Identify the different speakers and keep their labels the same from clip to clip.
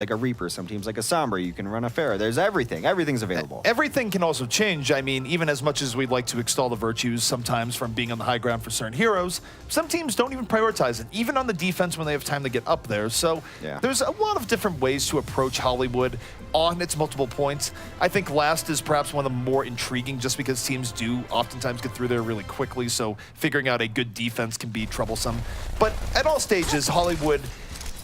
Speaker 1: like a Reaper, some teams like a Sombra, you can run a Pharah. There's everything. Everything's available.
Speaker 2: Everything can also change. I mean, even as much as we'd like to extol the virtues sometimes from being on the high ground for certain heroes, some teams don't even prioritize it, even on the defense when they have time to get up there. So there's a lot of different ways to approach Hollywood on its multiple points. I think last is perhaps one of the more intriguing just because teams do oftentimes get through there really quickly, so figuring out a good defense can be troublesome. But at all stages, Hollywood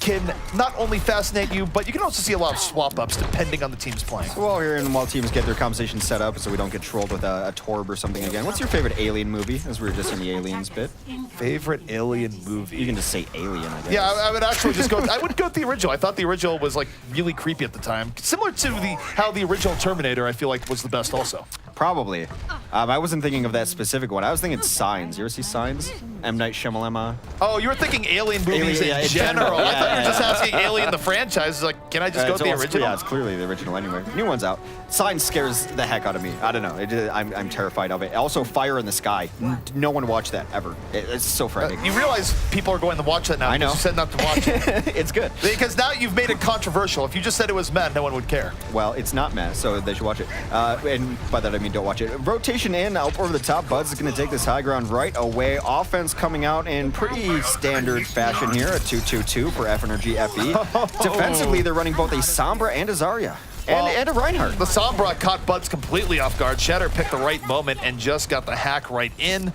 Speaker 2: can not only fascinate you, but you can also see a lot of swap-ups depending on the teams playing.
Speaker 1: So while teams get their conversation set up so we don't get trolled with a Torb or something again, what's your favorite Alien movie, as we were just in the Aliens bit?
Speaker 2: Favorite Alien movie?
Speaker 1: You can just say Alien, I guess.
Speaker 2: Yeah, I would actually just go, I would go with the original. I thought the original was like really creepy at the time. Similar to how the original Terminator, I feel like, was the best also.
Speaker 1: Probably. I wasn't thinking of that specific one. I was thinking Signs. You ever see Signs? M. Night Shyamalan.
Speaker 2: Oh, you were thinking Alien movies in general. I thought you were just asking Alien the franchise. Like, can I just go with the original?
Speaker 1: Yeah, it's clearly the original anyway. New one's out. Signs scares the heck out of me. I don't know. I'm terrified of it. Also, Fire in the Sky. No one watched that ever. It's so frightening.
Speaker 2: You realize people are going to watch that now.
Speaker 1: I know.
Speaker 2: You said not to watch it.
Speaker 1: It's good.
Speaker 2: Because now you've made it controversial. If you just said it was men, no one would care.
Speaker 1: Well, it's not men, so they should watch it. And by that I mean don't watch it. Rotation in, up over the top. Bud's is going to take this high ground right away. Offense coming out in pretty standard fashion here. A 2-2-2 for FNRGFE. Defensively, they're running both a Sombra and a Zarya. And a Reinhardt.
Speaker 2: The Sombra caught Buds completely off guard. Shatter picked the right moment and just got the hack right in.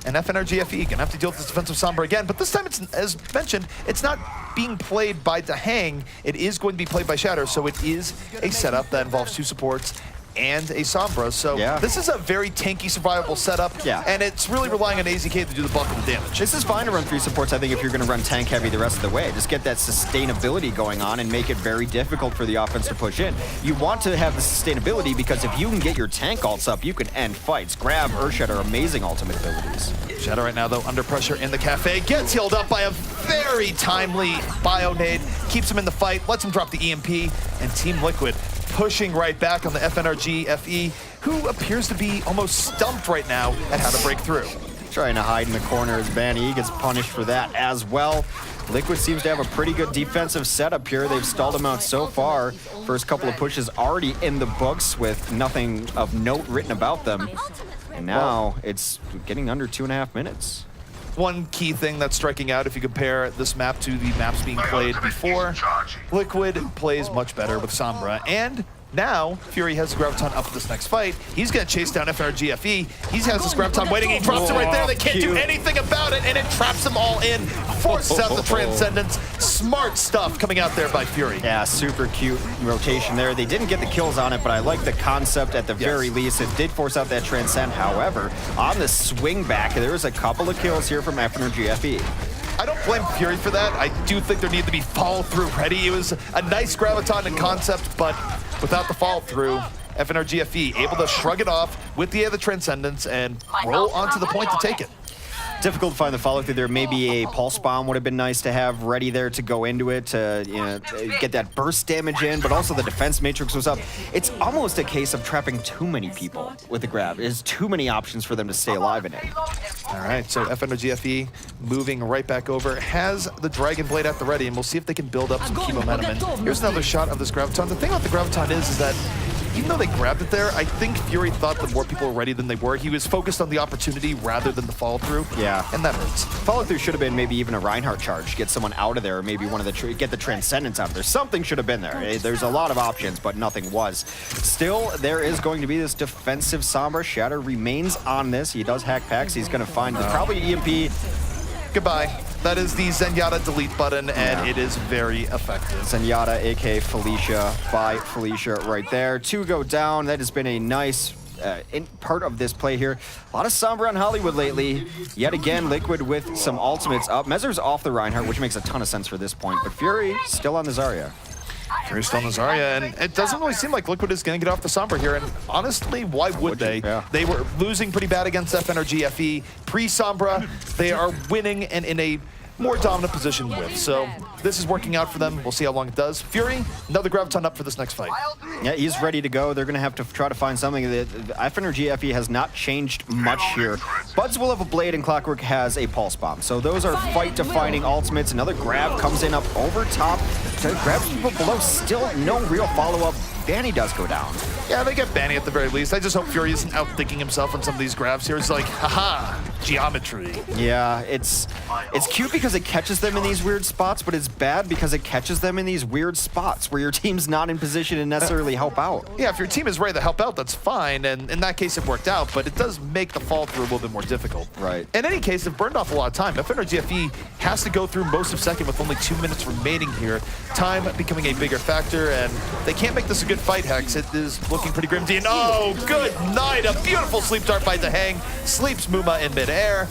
Speaker 2: And FNRGFE gonna have to deal with this defensive Sombra again, but this time, it's, as mentioned, it's not being played by Dahang. It is going to be played by Shatter, so it is a setup that involves two supports and a Sombra. So this is a very tanky, survivable setup, and it's really relying on AZK to do the bulk of the damage.
Speaker 1: This is fine to run 3 supports, I think, if you're going to run tank heavy the rest of the way. Just get that sustainability going on and make it very difficult for the offense to push in. You want to have the sustainability because if you can get your tank ults up, you can end fights. Grab, Earthshed are amazing ultimate abilities.
Speaker 2: Shadow right now, though, under pressure in the cafe. Gets healed up by a very timely bio nade. Keeps him in the fight, lets him drop the EMP, and Team Liquid pushing right back on the FNRGFE, who appears to be almost stumped right now at how to break through.
Speaker 1: Trying to hide in the corner as Banny gets punished for that as well. Liquid seems to have a pretty good defensive setup here. They've stalled him out so far. First couple of pushes already in the books with nothing of note written about them. And now it's getting under 2.5 minutes.
Speaker 2: One key thing that's striking out if you compare this map to the maps being played before, Liquid plays much better with Sombra, and now Fury has the Graviton up for this next fight. He's going to chase down FNRGFE. He has this Graviton waiting. He drops it right there. They can't do anything about it, and it traps them all in, forces out the Transcendence. Smart stuff coming out there by Fury.
Speaker 1: Yeah, super cute rotation there. They didn't get the kills on it, but I like the concept at the very least. It did force out that Transcend. However, on the swing back, there was a couple of kills here from FNRGFE.
Speaker 2: I don't blame Fury for that. I do think there needed to be follow-through ready. It was a nice Graviton in concept, but without the follow-through, FNRGFE able to shrug it off with the other Transcendence and roll onto the point to take it.
Speaker 1: Difficult to find the follow-through there. Maybe a Pulse Bomb would have been nice to have ready there to go into it to get that burst damage in, but also the defense matrix was up. It's almost a case of trapping too many people with the grab. There's too many options for them to stay alive in it.
Speaker 2: All right, so FNRGFE moving right back over, has the Dragon Blade at the ready, and we'll see if they can build up some key momentum. And here's another shot of this Graviton. The thing about the Graviton is that even though they grabbed it there, I think Fury thought that more people were ready than they were. He was focused on the opportunity rather than the follow-through. Yeah. And that hurts.
Speaker 1: Follow-through should have been maybe even a Reinhardt charge. Get someone out of there, or maybe one of the get the Transcendence out of there. Something should have been there. There's a lot of options, but nothing was. Still, there is going to be this defensive Sombra. Shatter remains on this. He does hack packs. He's going to find probably EMP.
Speaker 2: Goodbye. That is the Zenyatta delete button, and it is very effective.
Speaker 1: Zenyatta, aka Felicia, by Felicia right there. 2 go down. That has been a nice part of this play here. A lot of Sombra on Hollywood lately. Yet again, Liquid with some ultimates up. Mezer's off the Reinhardt, which makes a ton of sense for this point, but Fury still on the Zarya.
Speaker 2: Fury's still on the Zarya, and it doesn't really seem like Liquid is going to get off the Sombra here, and honestly, why would they? They were losing pretty bad against FNRGFE. Pre-Sombra, they are winning, and in a more dominant position with. So this is working out for them. We'll see how long it does. Fury, another Graviton up for this next fight.
Speaker 1: Yeah, he's ready to go. They're going to have to try to find something. The FNRGFE has not changed much here. Buds will have a Blade and Clockwork has a Pulse Bomb. So those are fight-defining ultimates. Another grab comes in up over top. Grabs people below, still no real follow-up. Banny does go down.
Speaker 2: Yeah, they get Banny at the very least. I just hope Fury isn't outthinking himself on some of these grabs here. It's like, haha, geometry.
Speaker 1: Yeah, it's cute because it catches them in these weird spots, but it's bad because it catches them in these weird spots where your team's not in position to necessarily help out.
Speaker 2: Yeah, if your team is ready to help out, that's fine, and in that case it worked out, but it does make the fall through a little bit more difficult.
Speaker 1: Right.
Speaker 2: In any case, they've burned off a lot of time. FNRGFE has to go through most of second with only 2 minutes remaining here. Time becoming a bigger factor, and they can't make this a good fight, Hex. It is looking pretty grim. And oh, good night! A beautiful sleep dart by Dahang. Sleeps Muma in midair.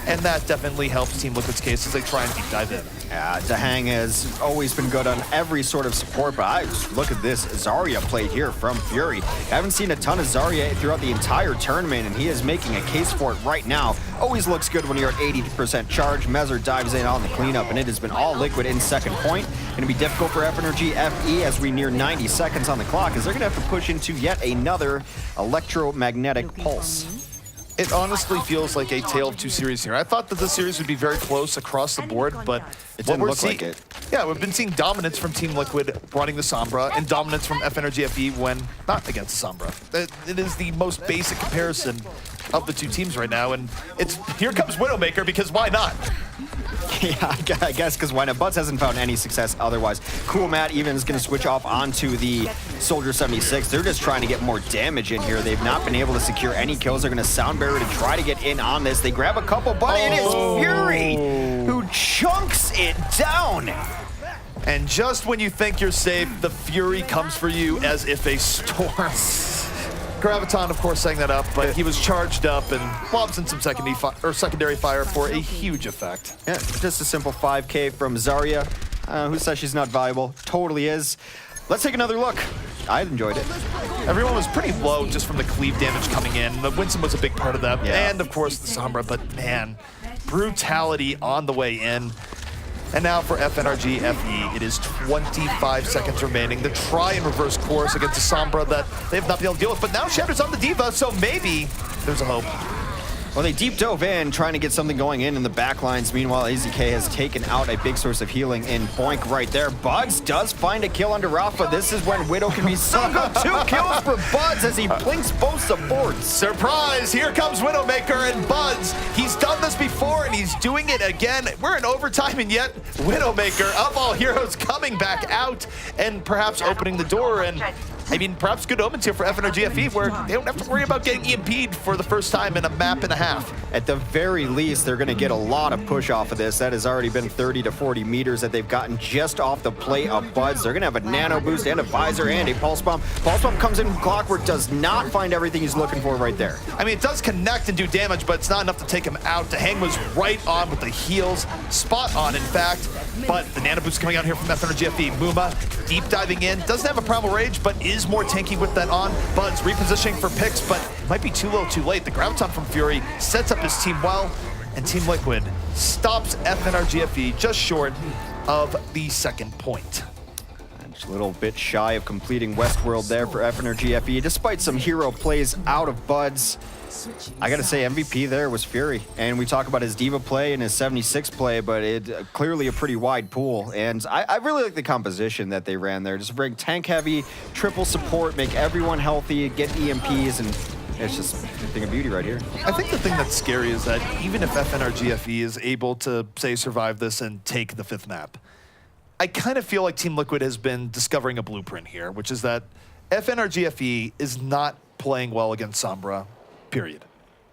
Speaker 2: And that definitely helps Team Liquid's case as they try and deep dive in.
Speaker 1: Yeah, Dahang has always been good on every sort of support, but look at this Zarya play here from Fury. I haven't seen a ton of Zarya throughout the entire tournament, and he is making a case for it right now. Always looks good when you're at 80% charge. Mezzer dives in on the cleanup, and it has been all Liquid in second point. Going to be difficult for FNRGFE as we near 90 seconds on the clock, as they're going to have to push into yet another electromagnetic pulse.
Speaker 2: It honestly feels like a tale of two series here. I thought that this series would be very close across the board, but
Speaker 1: it didn't look like it.
Speaker 2: Yeah, we've been seeing dominance from Team Liquid running the Sombra and dominance from FNRGFE when not against the Sombra. It is the most basic comparison of the two teams right now, and it's here comes Widowmaker because why not?
Speaker 1: Yeah, I guess because why not? Buds hasn't found any success otherwise. Cool Matt even is going to switch off onto the Soldier 76. They're just trying to get more damage in here. They've not been able to secure any kills. They're going to Sound Barrier to try to get in on this. They grab a couple, but it is Fury who chunks it down.
Speaker 2: And just when you think you're safe, the Fury comes for you as if a storm. Graviton, of course, sang that up, but he was charged up and lobs in some secondary fire for a huge effect.
Speaker 1: Yeah, just a simple 5K from Zarya. Who says she's not valuable? Totally is. Let's take another look. I enjoyed it.
Speaker 2: Everyone was pretty low just from the cleave damage coming in. The Winston was a big part of that. Yeah. And, of course, the Sombra, but man, brutality on the way in. And now for FNRGFE, it is 25 seconds remaining. The try and reverse course against the Sombra that they've not been able to deal with. But now Shatter's on the Diva, so maybe there's a hope.
Speaker 1: Well, they deep dove in, trying to get something going in the back lines. Meanwhile, AZK has taken out a big source of healing in Boink right there. Buds does find a kill under Rafa. This is when Widow can be sunk up. 2 kills for Buds as he blinks both supports.
Speaker 2: Surprise! Here comes Widowmaker and Buds. He's done this before and he's doing it again. We're in overtime and yet Widowmaker, of all heroes, coming back out and perhaps opening the door. And I mean, perhaps good omens here for FNRGFE where they don't have to worry about getting EMP'd for the first time in a map and a half.
Speaker 1: At the very least, they're going to get a lot of push off of this. That has already been 30 to 40 meters that they've gotten just off the play of Buds. They're going to have a nano boost and a visor and a pulse bomb. Pulse bomb comes in, Clockwork does not find everything he's looking for right there.
Speaker 2: I mean, it does connect and do damage, but it's not enough to take him out. Dahang was right on with the heals, spot on in fact, but the nano boost coming out here from FNRGFE. Muma deep diving in, doesn't have a Primal Rage, but is more tanky with that on. Buds repositioning for picks, but might be too little too late. The Graviton from Fury sets up his team well, and Team Liquid stops FNRGFE just short of the second point.
Speaker 1: Just a little bit shy of completing Westworld there for FNRGFE, despite some hero plays out of Buds. I gotta say, MVP there was Fury, and we talk about his Diva play and his 76 play, but it clearly a pretty wide pool, and I really like the composition that they ran there. Just bring tank heavy, triple support, make everyone healthy, get EMPs, and it's just a thing of beauty right here.
Speaker 2: I think the thing that's scary is that even if FNRGFE is able to, say, survive this and take the 5th map, I kind of feel like Team Liquid has been discovering a blueprint here, which is that FNRGFE is not playing well against Sombra, period.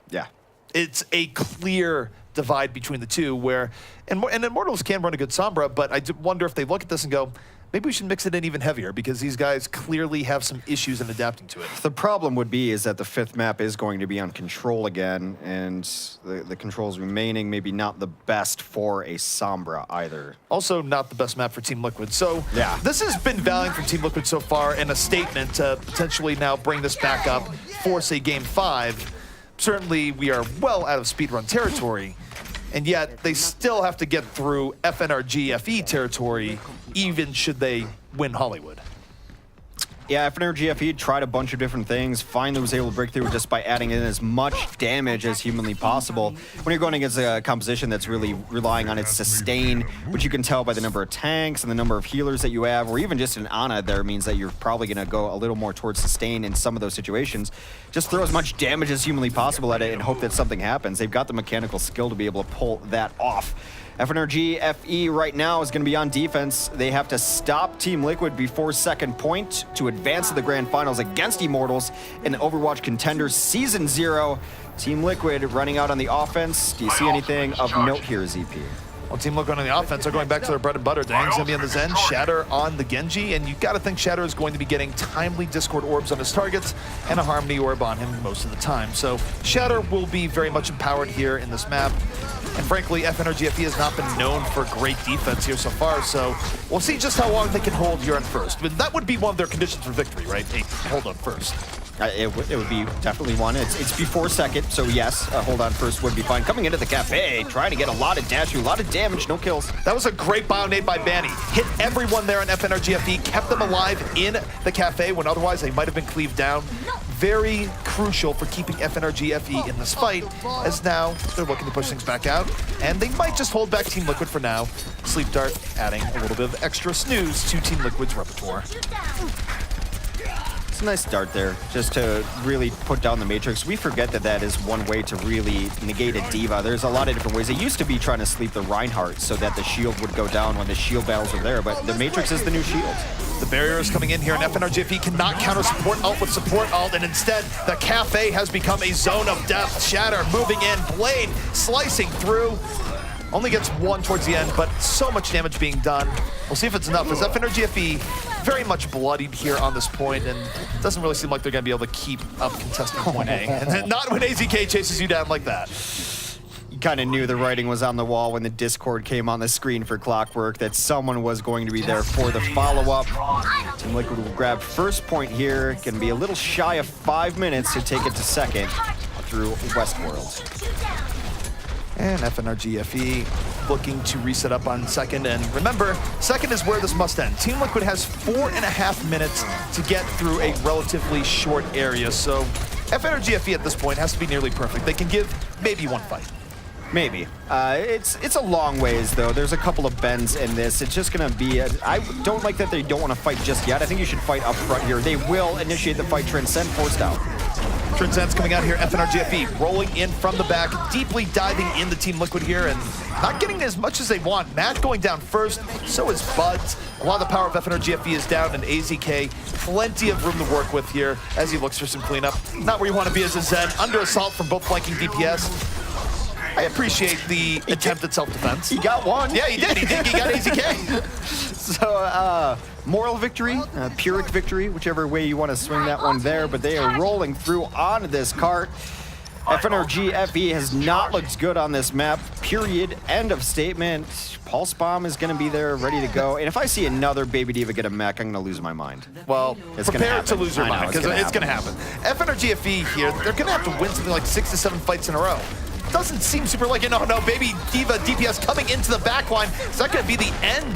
Speaker 1: Yeah.
Speaker 2: It's a clear divide between the two where, and Immortals can run a good Sombra, but I wonder if they look at this and go, maybe we should mix it in even heavier because these guys clearly have some issues in adapting to it.
Speaker 1: The problem would be is that the 5th map is going to be on control again, and the controls remaining maybe not the best for a Sombra either.
Speaker 2: Also not the best map for Team Liquid. So
Speaker 1: yeah,
Speaker 2: this has been valiant from Team Liquid so far, and a statement to potentially now bring this back up for, say, Game 5. Certainly we are well out of speedrun territory, and yet they still have to get through FNRGFE territory, even should they win Hollywood.
Speaker 1: Yeah, FNRGFE tried a bunch of different things, finally was able to break through just by adding in as much damage as humanly possible. When you're going against a composition that's really relying on its sustain, which you can tell by the number of tanks and the number of healers that you have, or even just an Ana there means that you're probably going to go a little more towards sustain in some of those situations. Just throw as much damage as humanly possible at it and hope that something happens. They've got the mechanical skill to be able to pull that off. FNRGFE right now is going to be on defense. They have to stop Team Liquid before second point to advance to the grand finals against Immortals in the Overwatch Contenders Season 0. Team Liquid running out on the offense. Do you see anything of note here, ZP?
Speaker 2: Well, Team Liquid on the offense are going back to their bread and butter. Dang's going to be on the Zen, Shatter on the Genji, and you got to think Shatter is going to be getting timely Discord orbs on his targets and a Harmony orb on him most of the time. So Shatter will be very much empowered here in this map. And frankly, FNRGFE has not been known for great defense here so far, so we'll see just how long they can hold here on first. But that would be one of their conditions for victory, right? A hold on first.
Speaker 1: It would be definitely one. It's before second, so yes, a hold on first would be fine. Coming into the cafe, trying to get a lot of dash, a lot of damage, no kills.
Speaker 2: That was a great bio nade by Banny. Hit everyone there on FNRGFE, kept them alive in the cafe when otherwise they might have been cleaved down. Very crucial for keeping FNRGFE in this fight, as now they're looking to push things back out, and they might just hold back Team Liquid for now. Sleep Dart adding a little bit of extra snooze to Team Liquid's repertoire.
Speaker 1: A nice start there, just to really put down the Matrix. We forget that that is one way to really negate a D.Va. There's a lot of different ways. It used to be trying to sleep the Reinhardt so that the shield would go down when the shield battles are there, but the Matrix is the new shield.
Speaker 2: The barrier is coming in here, and FNRGFE cannot counter support ult with support ult, and instead, the cafe has become a zone of death. Shatter moving in, Blade slicing through. Only gets one towards the end, but so much damage being done. We'll see if it's enough, as FNRGFE very much bloodied here on this point, and it doesn't really seem like they're going to be able to keep up contesting point A. And not when AZK chases you down like that.
Speaker 1: You kind of knew the writing was on the wall when the Discord came on the screen for Clockwork, that someone was going to be there for the follow-up. Team Liquid will grab first point here. Going to be a little shy of 5 minutes to take it to second through Westworld.
Speaker 2: And FNRGFE looking to reset up on second. And remember, second is where this must end. Team Liquid has 4.5 minutes to get through a relatively short area. So FNRGFE at this point has to be nearly perfect. They can give maybe one fight.
Speaker 1: Maybe. It's a long ways, though. There's a couple of bends in this. It's just going to be... I don't like that they don't want to fight just yet. I think you should fight up front here. They will initiate the fight. Transcend forced out.
Speaker 2: Transcend's coming out here. FNRGFE rolling in from the back, deeply diving into Team Liquid here, and not getting as much as they want. Matt going down first, so is Buds. A lot of the power of FNRGFE is down, and AZK, plenty of room to work with here as he looks for some cleanup. Not where you want to be as a Zen. Under assault from both flanking DPS. I appreciate the attempt at self-defense.
Speaker 1: He got one.
Speaker 2: Yeah, he did. He got AZK.
Speaker 1: So, moral victory, Pyrrhic victory, whichever way you want to swing that one there, but they are rolling through onto this cart. FNRGFE has not looked good on this map, period, end of statement. Pulse Bomb is going to be there, ready to go. And if I see another Baby D.Va get a mech, I'm going to lose my mind.
Speaker 2: Well, prepare to lose your mind, because it's going to happen. FNRGFE here, they're going to have to win something like 6 to 7 fights in a row. Doesn't seem super like, no, Baby D.Va DPS coming into the back line. Is that going to be the end?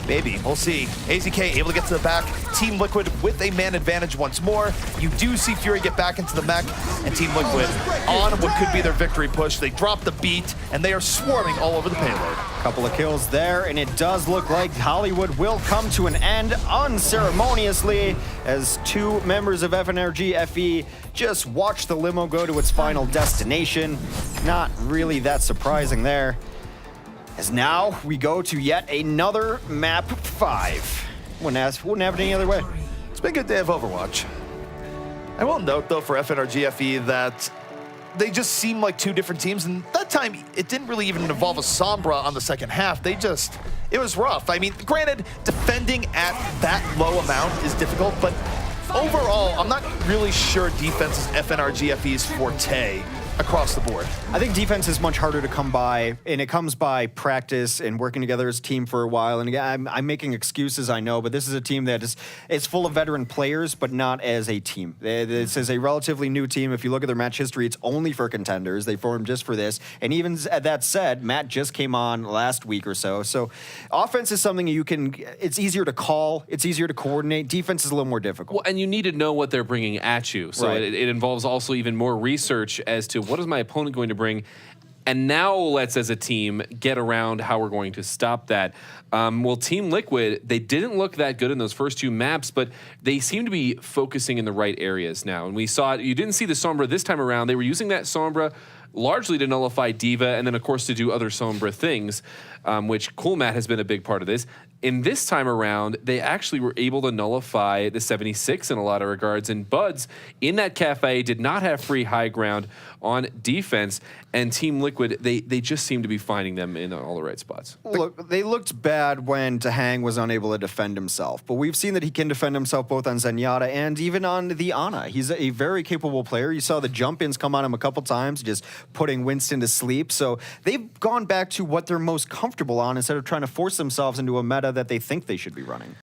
Speaker 2: Maybe, we'll see. AZK able to get to the back. Team Liquid with a man advantage once more. You do see Fury get back into the mech, and Team Liquid on what could be their victory push. They drop the beat, and they are swarming all over the payload.
Speaker 1: Couple of kills there, and it does look like Hollywood will come to an end unceremoniously as 2 members of FNRGFE just watch the limo go to its final destination. Not really that surprising there. As now we go to yet another map 5. Wouldn't have it any other way.
Speaker 2: It's been a good day of Overwatch. I will note, though, for FNRGFE that they just seem like 2 different teams, and that time it didn't really even involve a Sombra on the second half. It was rough. I mean, granted, defending at that low amount is difficult, but overall, I'm not really sure defense is FNRGFE's forte. across the board.
Speaker 1: I think defense is much harder to come by, and it comes by practice and working together as a team for a while. And again, I'm making excuses, I know, but this is a team that is full of veteran players, but not as a team. This is a relatively new team. If you look at their match history, it's only for contenders. They formed just for this. And even that said, Matt just came on last week or so. So offense is something it's easier to call, it's easier to coordinate. Defense is a little more difficult.
Speaker 3: Well, and you need to know what they're bringing at you. So
Speaker 1: Right.
Speaker 3: it involves also even more research as to what is my opponent going to bring. And now let's, as a team, get around how we're going to stop that. Well, Team Liquid, they didn't look that good in those first 2 maps, but they seem to be focusing in the right areas now. And we saw it. You didn't see the Sombra this time around. They were using that Sombra largely to nullify D.Va and then, of course, to do other Sombra things, which Cool Matt has been a big part of this. In this time around, they actually were able to nullify the 76 in a lot of regards. And Buds in that cafe did not have free high ground on defense. And Team Liquid, they just seem to be finding them in all the right spots.
Speaker 1: Look, they looked bad when Tahang was unable to defend himself, but we've seen that he can defend himself both on Zenyatta and even on the Ana. He's a very capable player. You saw the jump-ins come on him a couple times, just putting Winston to sleep. So they've gone back to what they're most comfortable on instead of trying to force themselves into a meta that they think they should be running.